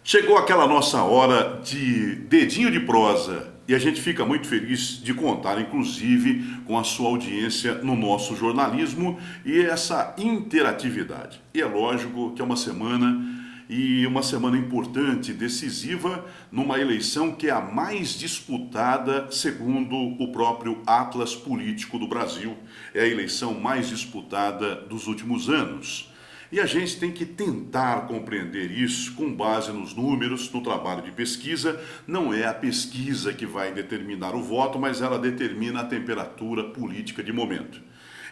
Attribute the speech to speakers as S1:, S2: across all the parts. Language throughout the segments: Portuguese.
S1: Chegou aquela nossa hora de dedinho de prosa e a gente fica muito feliz de contar, inclusive, com a sua audiência no nosso jornalismo e essa interatividade. E é lógico que é uma semana importante, decisiva, numa eleição que é a mais disputada, segundo o próprio Atlas Político do Brasil. É a eleição mais disputada dos últimos anos. E a gente tem que tentar compreender isso com base nos números, no trabalho de pesquisa. Não é a pesquisa que vai determinar o voto, mas ela determina a temperatura política de momento.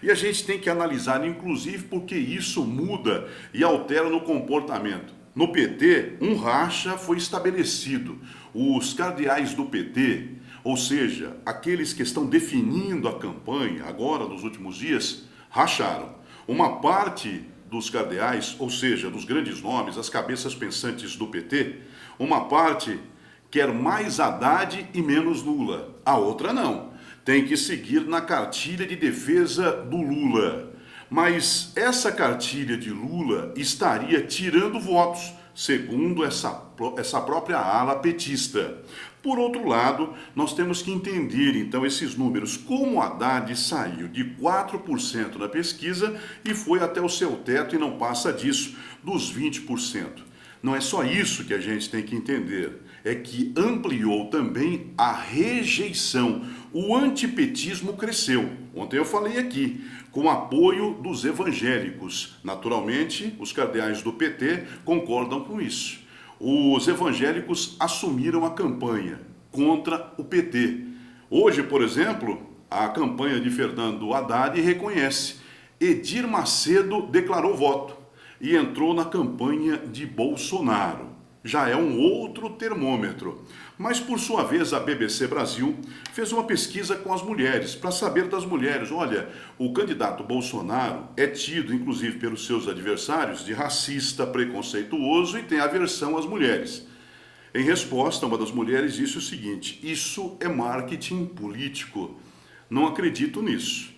S1: E a gente tem que analisar, inclusive, porque isso muda e altera no comportamento. No PT, um racha foi estabelecido. Os cardeais do PT, ou seja, aqueles que estão definindo a campanha agora, nos últimos dias, racharam. Uma parte dos cardeais, ou seja, dos grandes nomes, as cabeças pensantes do PT, uma parte quer mais Haddad e menos Lula, a outra não, tem que seguir na cartilha de defesa do Lula. Mas essa cartilha de Lula estaria tirando votos, segundo essa própria ala petista. Por outro lado, nós temos que entender então esses números, como Haddad saiu de 4% na pesquisa e foi até o seu teto e não passa disso, dos 20%. Não é só isso que a gente tem que entender, é que ampliou também a rejeição. O antipetismo cresceu. Ontem eu falei aqui, com apoio dos evangélicos. Naturalmente, os cardeais do PT concordam com isso. Os evangélicos assumiram a campanha contra o PT. Hoje, por exemplo, a campanha de Fernando Haddad reconhece. Edir Macedo declarou voto e entrou na campanha de Bolsonaro. Já é um outro termômetro. Mas, por sua vez, a BBC Brasil fez uma pesquisa com as mulheres, para saber das mulheres. Olha, o candidato Bolsonaro é tido, inclusive pelos seus adversários, de racista, preconceituoso e tem aversão às mulheres. Em resposta, uma das mulheres disse o seguinte: isso é marketing político. Não acredito nisso.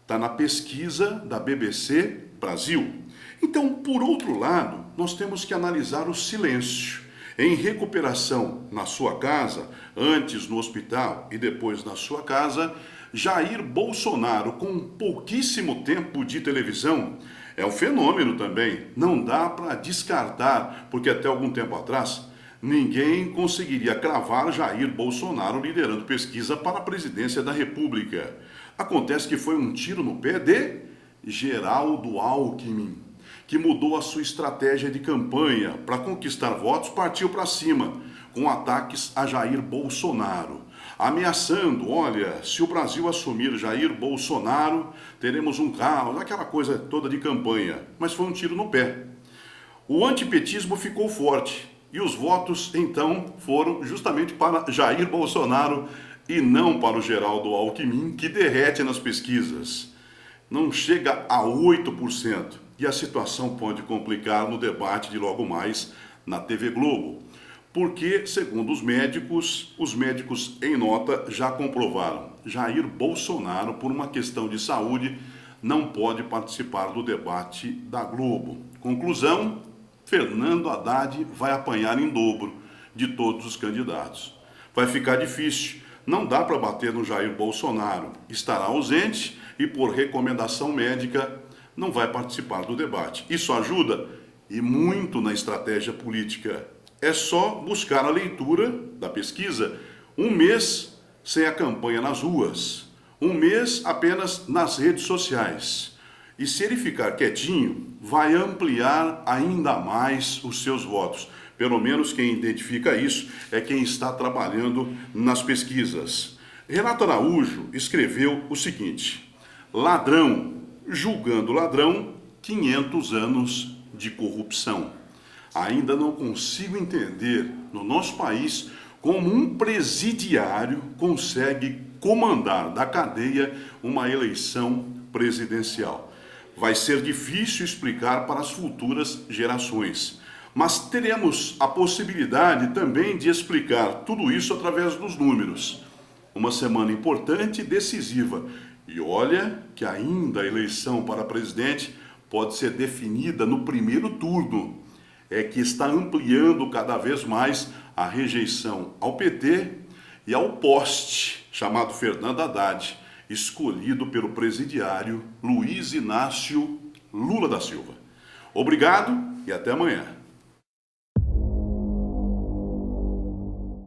S1: Está na pesquisa da BBC Brasil. Então, por outro lado, nós temos que analisar o silêncio. Em recuperação na sua casa, antes no hospital e depois na sua casa, Jair Bolsonaro, com pouquíssimo tempo de televisão, é um fenômeno também. Não dá para descartar, porque até algum tempo atrás, ninguém conseguiria cravar Jair Bolsonaro liderando pesquisa para a presidência da República. Acontece que foi um tiro no pé de Geraldo Alckmin, que mudou a sua estratégia de campanha para conquistar votos, partiu para cima, com ataques a Jair Bolsonaro, ameaçando, olha, se o Brasil assumir Jair Bolsonaro, teremos um caos, aquela coisa toda de campanha, mas foi um tiro no pé. O antipetismo ficou forte e os votos, então, foram justamente para Jair Bolsonaro e não para o Geraldo Alckmin, que derrete nas pesquisas. Não chega a 8%. E a situação pode complicar no debate de logo mais na TV Globo. Porque, segundo os médicos em nota já comprovaram, Jair Bolsonaro, por uma questão de saúde, não pode participar do debate da Globo. Conclusão, Fernando Haddad vai apanhar em dobro de todos os candidatos. Vai ficar difícil, não dá para bater no Jair Bolsonaro. Estará ausente e, por recomendação médica, não vai participar do debate. Isso ajuda e muito na estratégia política. É só buscar a leitura da pesquisa. Um mês sem a campanha nas ruas. Um mês apenas nas redes sociais. E se ele ficar quietinho, vai ampliar ainda mais os seus votos. Pelo menos quem identifica isso é quem está trabalhando nas pesquisas. Renato Araújo escreveu o seguinte: ladrão julgando ladrão, 500 anos de corrupção. Ainda não consigo entender no nosso país como um presidiário consegue comandar da cadeia uma eleição presidencial. Vai ser difícil explicar para as futuras gerações, mas teremos a possibilidade também de explicar tudo isso através dos números. Uma semana importante e decisiva. E olha que ainda a eleição para presidente pode ser definida no primeiro turno. é que está ampliando cada vez mais a rejeição ao PT e ao poste chamado Fernando Haddad, escolhido pelo presidiário Luiz Inácio Lula da Silva. Obrigado e até amanhã.